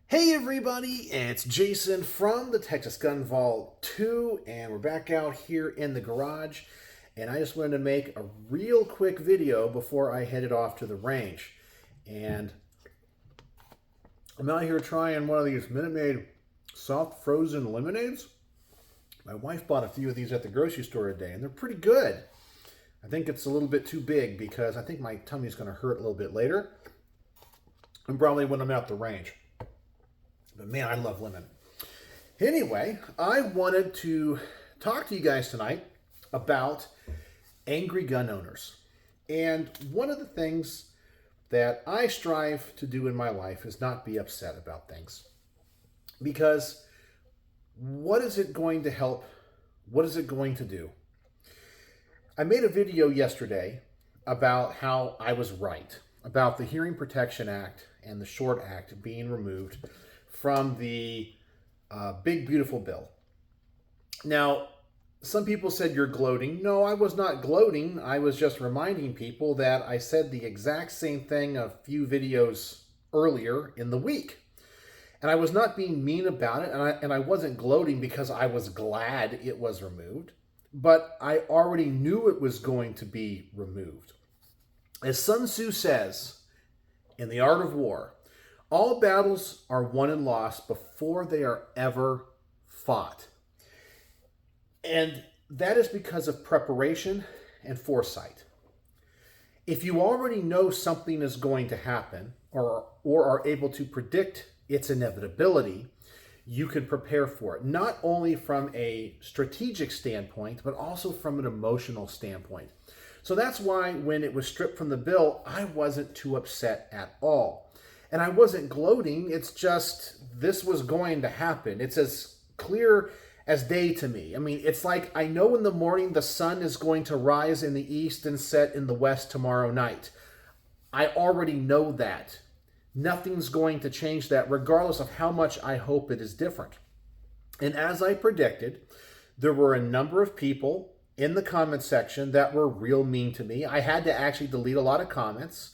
Hey everybody, it's Jason from the Texas Gun Vault 2, and we're back out here in the garage. And I just wanted to make a real quick video before I headed off to the range. And I'm out here trying one of these Minute Maid soft frozen lemonades. My wife bought a few of these at the grocery store today, and they're pretty good. I think it's a little bit too big because I think my tummy's going to hurt a little bit later, and probably when I'm out the range. But man, I love lemon. Anyway, I wanted to talk to you guys tonight about angry gun owners. And one of the things that I strive to do in my life is not be upset about things. Because what is it going to help? What is it going to do? I made a video yesterday about how I was right about the Hearing Protection Act and the Short Act being removed from the big, beautiful bill. Now, some people said you're gloating. No, I was not gloating. I was just reminding people that I said the exact same thing a few videos earlier in the week. And I was not being mean about it, and I wasn't gloating because I was glad it was removed. But I already knew it was going to be removed. As Sun Tzu says in The Art of War, all battles are won and lost before they are ever fought. And that is because of preparation and foresight. If you already know something is going to happen or are able to predict its inevitability, you can prepare for it, not only from a strategic standpoint, but also from an emotional standpoint. So that's why when it was stripped from the bill, I wasn't too upset at all. And I wasn't gloating, it's just this was going to happen. It's as clear as day to me. I mean, it's like I know in the morning the sun is going to rise in the east and set in the west tomorrow night. I already know that. Nothing's going to change that, regardless of how much I hope it is different. And as I predicted, there were a number of people in the comment section that were real mean to me. I had to actually delete a lot of comments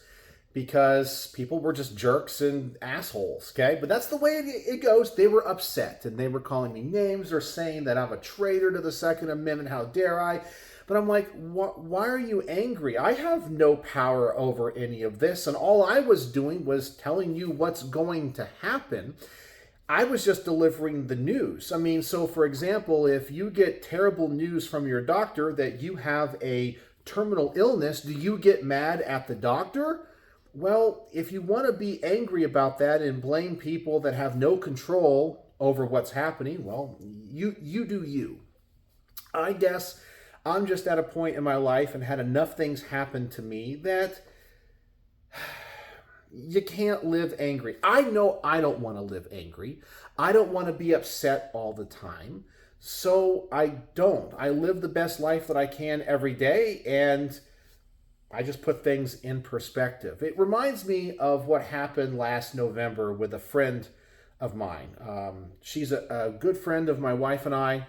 because people were just jerks and assholes, okay? But that's the way it goes. They were upset, and they were calling me names or saying that I'm a traitor to the Second Amendment. How dare I? But I'm like, why are you angry? I have no power over any of this, and all I was doing was telling you what's going to happen. I was just delivering the news. I mean, so for example, if you get terrible news from your doctor that you have a terminal illness, do you get mad at the doctor? Well, if you want to be angry about that and blame people that have no control over what's happening, well, you do you. I guess I'm just at a point in my life and had enough things happen to me that you can't live angry. I know I don't want to live angry. I don't want to be upset all the time. So I don't. I live the best life that I can every day, and I just put things in perspective. It reminds me of what happened last November with a friend of mine. She's a good friend of my wife and I,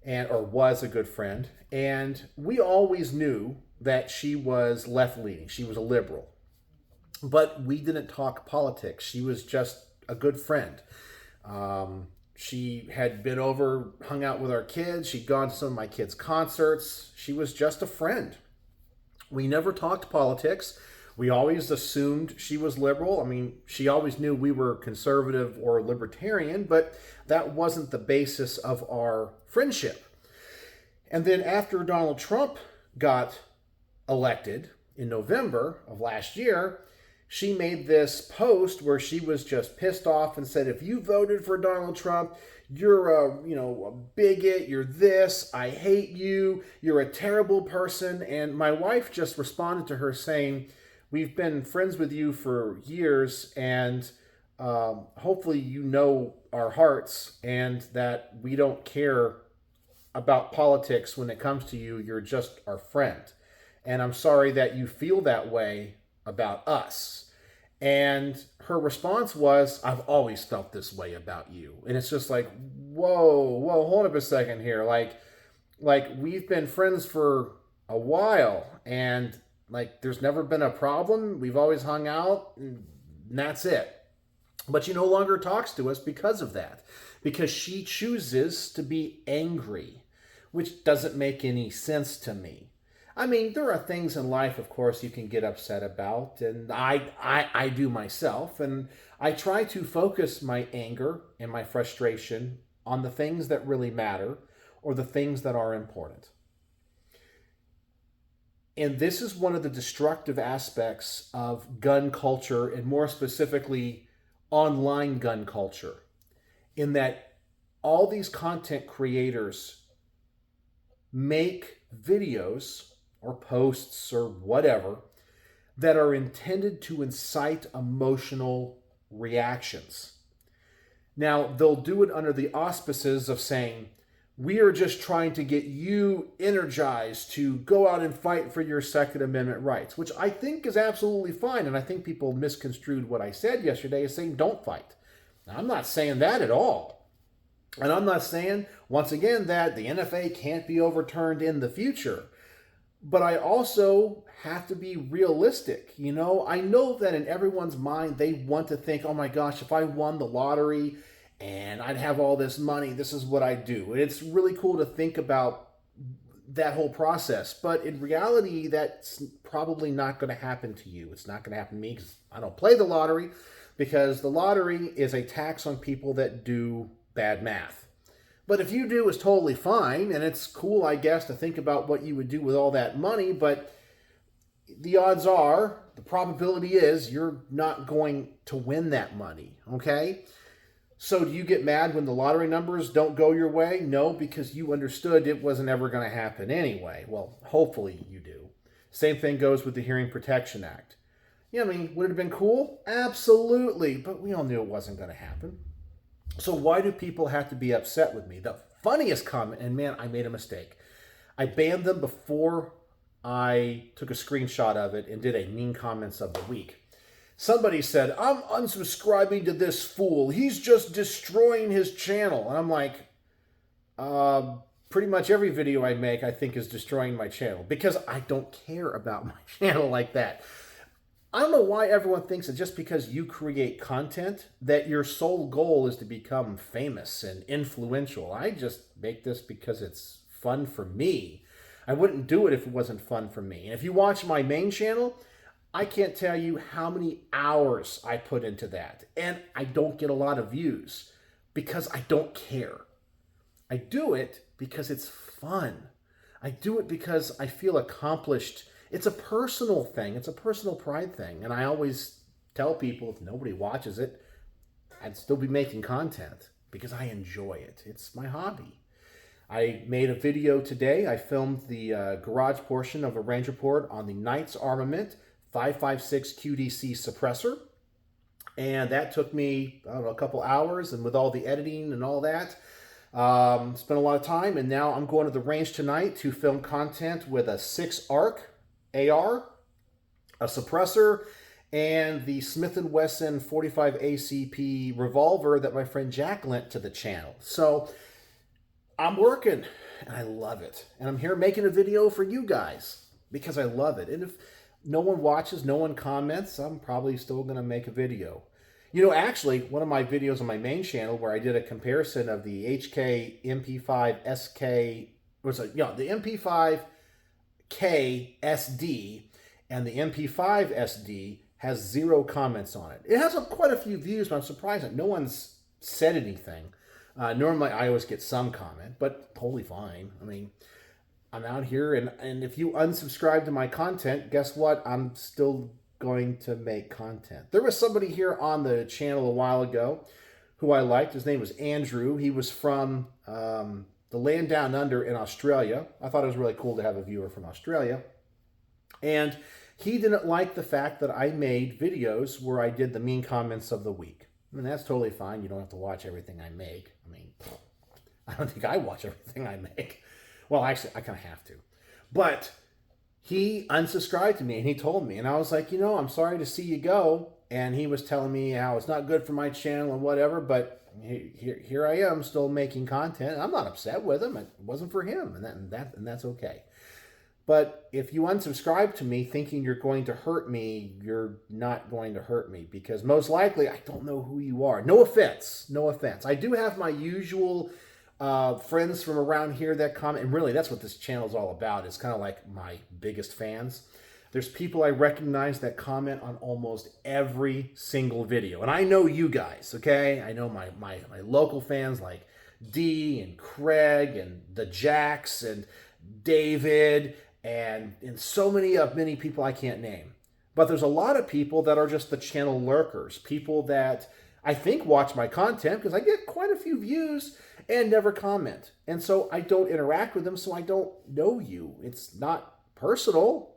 or was a good friend. And we always knew that she was left-leaning. She was a liberal. But we didn't talk politics. She was just a good friend. She had been over, hung out with our kids. She'd gone to some of my kids' concerts. She was just a friend. We never talked politics. We always assumed she was liberal. I mean, she always knew we were conservative or libertarian, but that wasn't the basis of our friendship. And then after Donald Trump got elected in November of last year, she made this post where she was just pissed off and said, if you voted for Donald Trump, you're a bigot, you're this, I hate you, you're a terrible person. And my wife just responded to her saying, we've been friends with you for years, and hopefully you know our hearts and that we don't care about politics when it comes to you. You're just our friend. And I'm sorry that you feel that way about us. And her response was, I've always felt this way about you. And it's just like, whoa, hold up a second here. Like we've been friends for a while, and like there's never been a problem. We've always hung out, and that's it. But she no longer talks to us because of that, because she chooses to be angry, which doesn't make any sense to me. I mean, there are things in life, of course, you can get upset about, and I do myself, and I try to focus my anger and my frustration on the things that really matter or the things that are important. And this is one of the destructive aspects of gun culture, and more specifically, online gun culture, in that all these content creators make videos or posts or whatever that are intended to incite emotional reactions. Now, they'll do it under the auspices of saying, we are just trying to get you energized to go out and fight for your Second Amendment rights, which I think is absolutely fine. And I think people misconstrued what I said yesterday as saying don't fight. Now, I'm not saying that at all. And I'm not saying, once again, that the NFA can't be overturned in the future. But I also have to be realistic. You know, I know that in everyone's mind, they want to think, oh my gosh, if I won the lottery and I'd have all this money, this is what I'd do. And it's really cool to think about that whole process. But in reality, that's probably not going to happen to you. It's not going to happen to me because I don't play the lottery, because the lottery is a tax on people that do bad math. But if you do, it's totally fine. And it's cool, I guess, to think about what you would do with all that money. But the odds are, the probability is you're not going to win that money. Okay? So do you get mad when the lottery numbers don't go your way? No, because you understood it wasn't ever going to happen anyway. Well, hopefully you do. Same thing goes with the Hearing Protection Act. Yeah, I mean, would it have been cool? Absolutely. But we all knew it wasn't going to happen. So why do people have to be upset with me? The funniest comment, and man, I made a mistake. I banned them before I took a screenshot of it and did a mean comments of the week. Somebody said, I'm unsubscribing to this fool. He's just destroying his channel. And I'm like, pretty much every video I make, I think, is destroying my channel, because I don't care about my channel like that. I don't know why everyone thinks that just because you create content that your sole goal is to become famous and influential. I just make this because it's fun for me. I wouldn't do it if it wasn't fun for me. And if you watch my main channel, I can't tell you how many hours I put into that. And I don't get a lot of views because I don't care. I do it because it's fun. I do it because I feel accomplished. It's a personal thing. It's a personal pride thing. And I always tell people, if nobody watches it, I'd still be making content because I enjoy it. It's my hobby. I made a video today. I filmed the garage portion of a range report on the Knight's Armament 556 QDC suppressor. And that took me, I don't know, a couple hours. And with all the editing and all that, spent a lot of time. And now I'm going to the range tonight to film content with a 6-ARC AR, a suppressor, and the Smith & Wesson 45 ACP revolver that my friend Jack lent to the channel. So I'm working, and I love it. And I'm here making a video for you guys because I love it. And if no one watches, no one comments, I'm probably still going to make a video. You know, actually, one of my videos on my main channel where I did a comparison of the HK MP5 SK, the MP5 K SD and the MP5 SD has 0 comments on it. It has quite a few views, but I'm surprised that no one's said anything. Normally, I always get some comment, but totally fine. I mean, I'm out here, and if you unsubscribe to my content, guess what? I'm still going to make content. There was somebody here on the channel a while ago who I liked. His name was Andrew. He was from the land down under in Australia. I thought it was really cool to have a viewer from Australia. And he didn't like the fact that I made videos where I did the mean comments of the week. I mean, that's totally fine. You don't have to watch everything I make. I mean, I don't think I watch everything I make. Well, actually, I kind of have to. But he unsubscribed to me, and he told me. And I was like, I'm sorry to see you go. And he was telling me how it's not good for my channel and whatever, but here I am still making content. I'm not upset with him. It wasn't for him, and that's okay. But if you unsubscribe to me thinking you're going to hurt me, you're not going to hurt me, because most likely I don't know who you are. No offense. No offense. I do have my usual friends from around here that comment, and really that's what this channel is all about. It's kind of like my biggest fans. There's people I recognize that comment on almost every single video. And I know you guys, okay? I know my local fans like Dee and Craig and the Jacks and David and so many people I can't name. But there's a lot of people that are just the channel lurkers, people that I think watch my content because I get quite a few views and never comment. And so I don't interact with them, so I don't know you. It's not personal.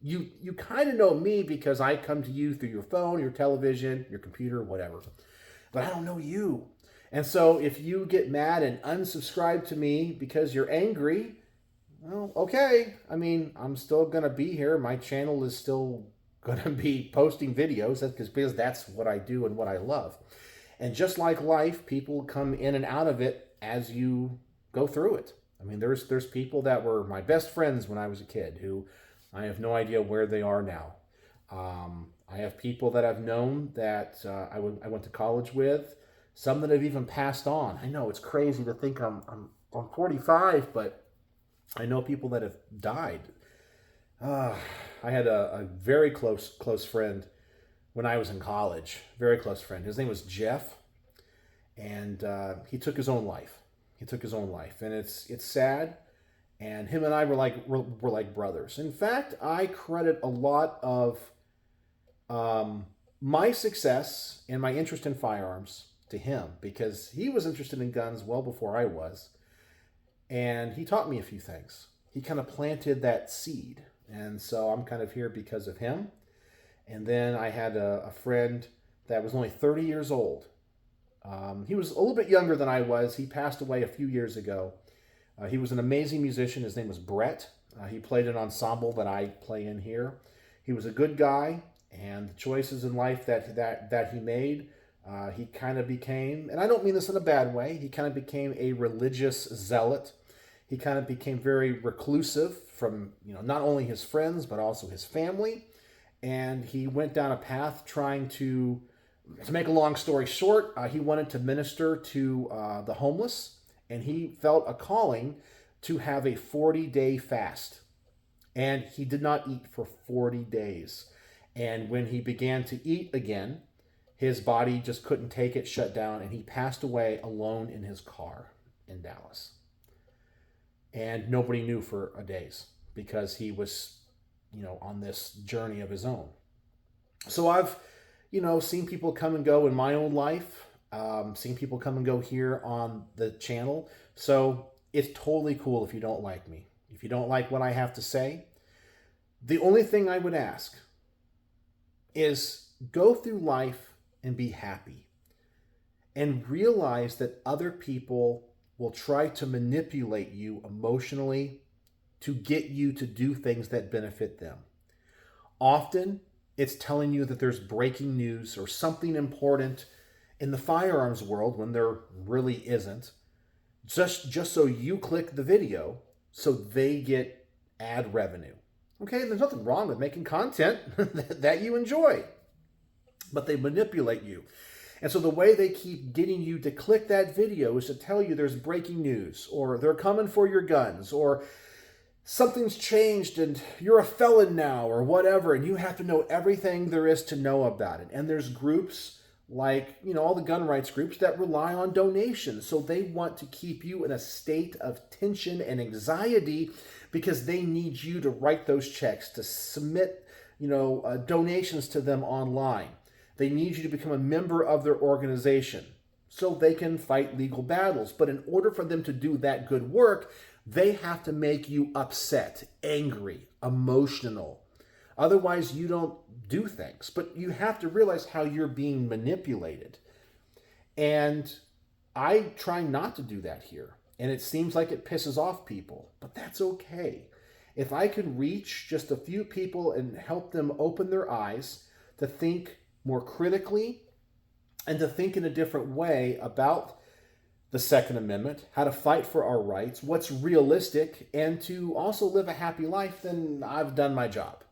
You kind of know me because I come to you through your phone, your television, your computer, whatever. But I don't know you. And so if you get mad and unsubscribe to me because you're angry, well, okay. I mean, I'm still going to be here. My channel is still going to be posting videos because that's what I do and what I love. And just like life, people come in and out of it as you go through it. I mean, there's people that were my best friends when I was a kid who I have no idea where they are now. I have people that I've known that I went to college with, some that have even passed on. I know it's crazy to think I'm 45, but I know people that have died. I had a very close friend when I was in college, very close friend. His name was Jeff, and he took his own life. And it's sad. And him and I were like brothers. In fact, I credit a lot of my success and my interest in firearms to him, because he was interested in guns well before I was. And he taught me a few things. He kind of planted that seed. And so I'm kind of here because of him. And then I had a friend that was only 30 years old. He was a little bit younger than I was. He passed away a few years ago. He was an amazing musician. His name was Brett. He played an ensemble that I play in here. He was a good guy, and the choices in life that he made, he kind of became, and I don't mean this in a bad way, he kind of became a religious zealot. He kind of became very reclusive from, not only his friends, but also his family. And he went down a path trying to make a long story short, he wanted to minister to the homeless. And he felt a calling to have a 40-day fast. And he did not eat for 40 days. And when he began to eat again, his body just couldn't take it, shut down, and he passed away alone in his car in Dallas. And nobody knew for days because he was, on this journey of his own. So I've, seen people come and go in my own life. Seen people come and go here on the channel. So it's totally cool if you don't like me. If you don't like what I have to say, the only thing I would ask is go through life and be happy. And realize that other people will try to manipulate you emotionally to get you to do things that benefit them. Often, it's telling you that there's breaking news or something important in the firearms world when there really isn't, just so you click the video so they get ad revenue. Okay, there's nothing wrong with making content that you enjoy, but they manipulate you. And so the way they keep getting you to click that video is to tell you there's breaking news, or they're coming for your guns, or something's changed and you're a felon now, or whatever, and you have to know everything there is to know about it. And there's groups like, all the gun rights groups that rely on donations. So they want to keep you in a state of tension and anxiety because they need you to write those checks, to submit, donations to them online. They need you to become a member of their organization so they can fight legal battles. But in order for them to do that good work, they have to make you upset, angry, emotional. Otherwise, you don't do things. But you have to realize how you're being manipulated. And I try not to do that here. And it seems like it pisses off people. But that's okay. If I can reach just a few people and help them open their eyes to think more critically and to think in a different way about the Second Amendment, how to fight for our rights, what's realistic, and to also live a happy life, then I've done my job.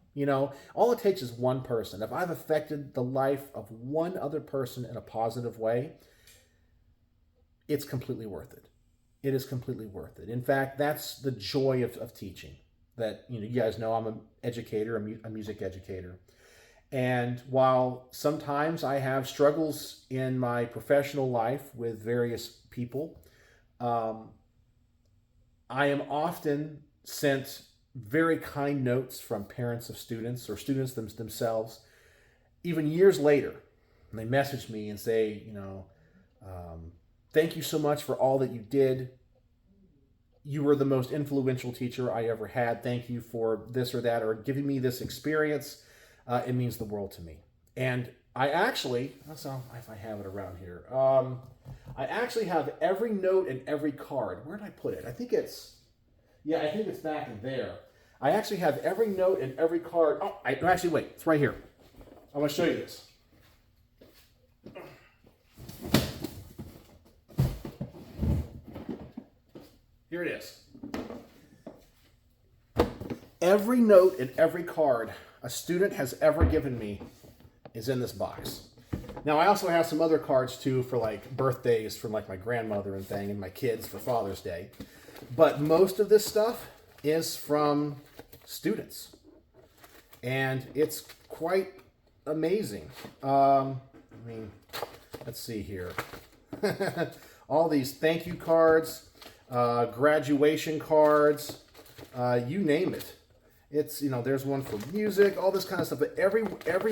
All it takes is one person. If I've affected the life of one other person in a positive way, it's completely worth it. It is completely worth it. In fact, that's the joy of teaching. That, you guys know I'm an educator, a music educator. And while sometimes I have struggles in my professional life with various people, I am often sent very kind notes from parents of students or students themselves, even years later. And they message me and say, thank you so much for all that you did. You were the most influential teacher I ever had. Thank you for this or that, or giving me this experience. It means the world to me. And I actually, if I have it around here, I actually have every note and every card. Where did I put it? I think it's back in there. I actually have every note and every card. Actually, wait, it's right here. I'm going to show you this. Here it is. Every note and every card a student has ever given me is in this box. Now, I also have some other cards too for like birthdays from like my grandmother and my kids for Father's Day. But most of this stuff is from students. And it's quite amazing. Let's see here. All these thank you cards, graduation cards, you name it. It's, there's one for music, all this kind of stuff. But every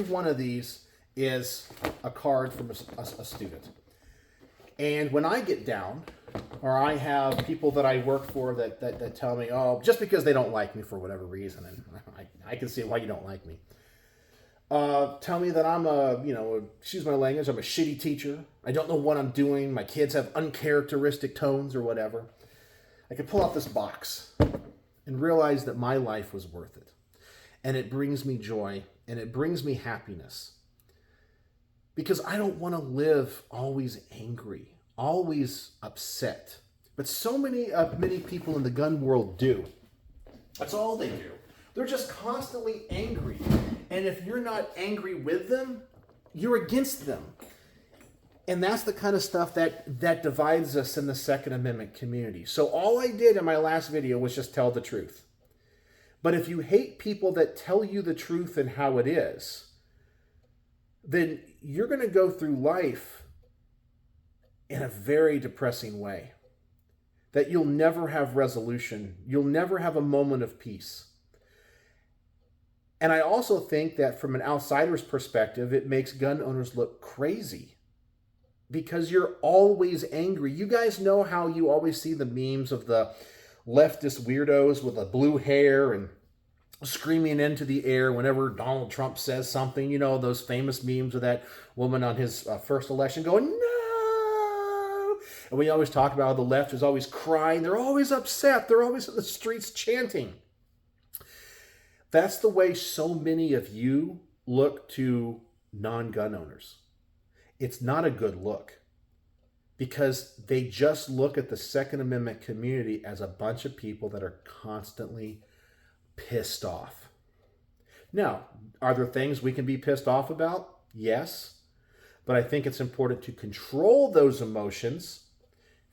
one of these is a card from a student. And when I get down, or I have people that I work for that tell me, oh, just because they don't like me for whatever reason, and I can see why you don't like me, tell me that I'm excuse my language, I'm a shitty teacher. I don't know what I'm doing. My kids have uncharacteristic tones or whatever. I can pull out this box and realize that my life was worth it. And it brings me joy, and it brings me happiness. Because I don't want to live always angry, always upset. But so many people in the gun world do. That's all they do. They're just constantly angry. And if you're not angry with them, you're against them. And that's the kind of stuff that divides us in the Second Amendment community. So all I did in my last video was just tell the truth. But if you hate people that tell you the truth and how it is, then you're going to go through life in a very depressing way. That you'll never have resolution. You'll never have a moment of peace. And I also think that from an outsider's perspective, it makes gun owners look crazy. Because you're always angry. You guys know how you always see the memes of the leftist weirdos with the blue hair and screaming into the air whenever Donald Trump says something. Those famous memes of that woman on his first election going, no! And we always talk about how the left is always crying. They're always upset. They're always in the streets chanting. That's the way so many of you look to non-gun owners. It's not a good look, because they just look at the Second Amendment community as a bunch of people that are constantly pissed off. Now, are there things we can be pissed off about? Yes. But I think it's important to control those emotions,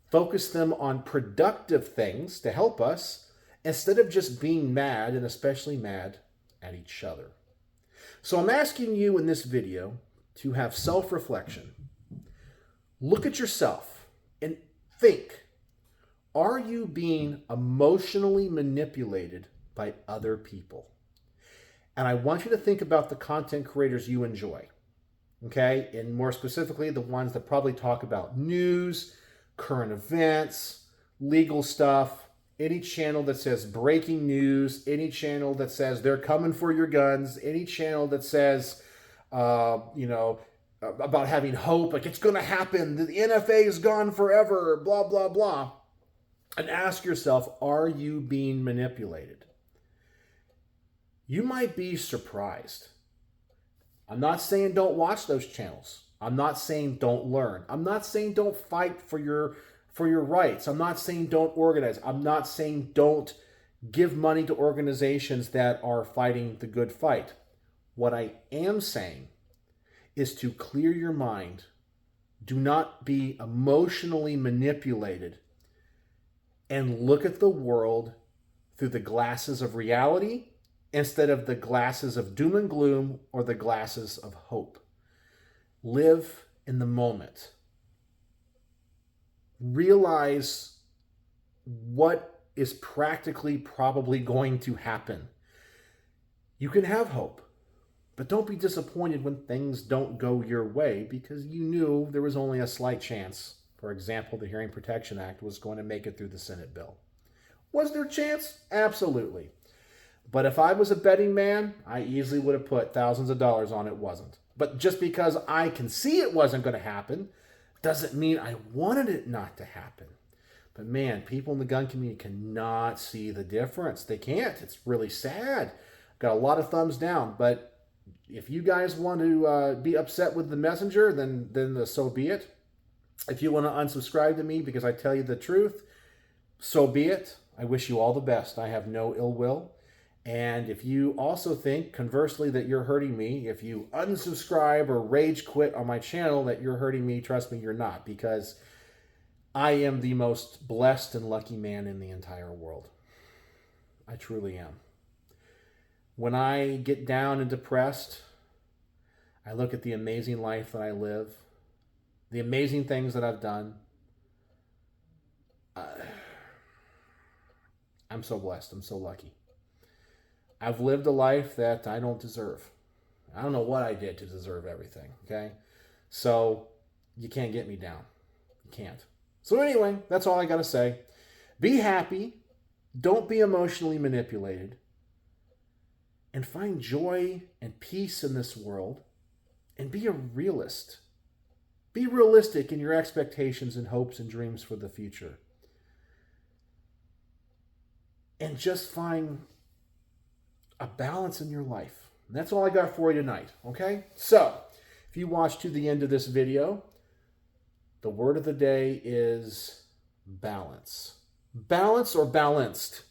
focus them on productive things to help us, instead of just being mad, and especially mad at each other. So I'm asking you in this video to have self-reflection. Look at yourself and think, are you being emotionally manipulated by other people? And I want you to think about the content creators you enjoy, okay? And more specifically, the ones that probably talk about news, current events, legal stuff, any channel that says breaking news, any channel that says they're coming for your guns, any channel that says about having hope, like it's going to happen, the NFA is gone forever, blah, blah, blah. And ask yourself, are you being manipulated? You might be surprised. I'm not saying don't watch those channels. I'm not saying don't learn. I'm not saying don't fight for your for your rights. I'm not saying don't organize. I'm not saying don't give money to organizations that are fighting the good fight. What I am saying is to clear your mind. Do not be emotionally manipulated and look at the world through the glasses of reality instead of the glasses of doom and gloom or the glasses of hope. Live in the moment. Realize what is practically probably going to happen. You can have hope, but don't be disappointed when things don't go your way because you knew there was only a slight chance. For example, the Hearing Protection Act was going to make it through the Senate bill. Was there a chance? Absolutely. But if I was a betting man, I easily would have put thousands of dollars on it wasn't. But just because I can see it wasn't going to happen doesn't mean I wanted it not to happen. But man, people in the gun community cannot see the difference. They can't. It's really sad. Got a lot of thumbs down. But if you guys want to be upset with the messenger, then so be it. If you want to unsubscribe to me because I tell you the truth, so be it. I wish you all the best. I have no ill will. And if you also think, conversely, that you're hurting me, if you unsubscribe or rage quit on my channel that you're hurting me, trust me, you're not. Because I am the most blessed and lucky man in the entire world. I truly am. When I get down and depressed, I look at the amazing life that I live, the amazing things that I've done. I'm so blessed. I'm so lucky. I've lived a life that I don't deserve. I don't know what I did to deserve everything, okay? So you can't get me down. You can't. So anyway, that's all I got to say. Be happy. Don't be emotionally manipulated. And find joy and peace in this world. And be a realist. Be realistic in your expectations and hopes and dreams for the future. And just find a balance in your life. And that's all I got for you tonight, okay? So, if you watched to the end of this video, the word of the day is balance. Balance or balanced?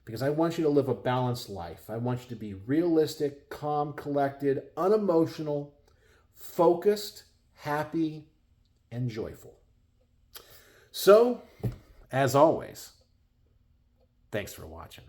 Because I want you to live a balanced life. I want you to be realistic, calm, collected, unemotional, focused, happy, and joyful. So, as always, thanks for watching.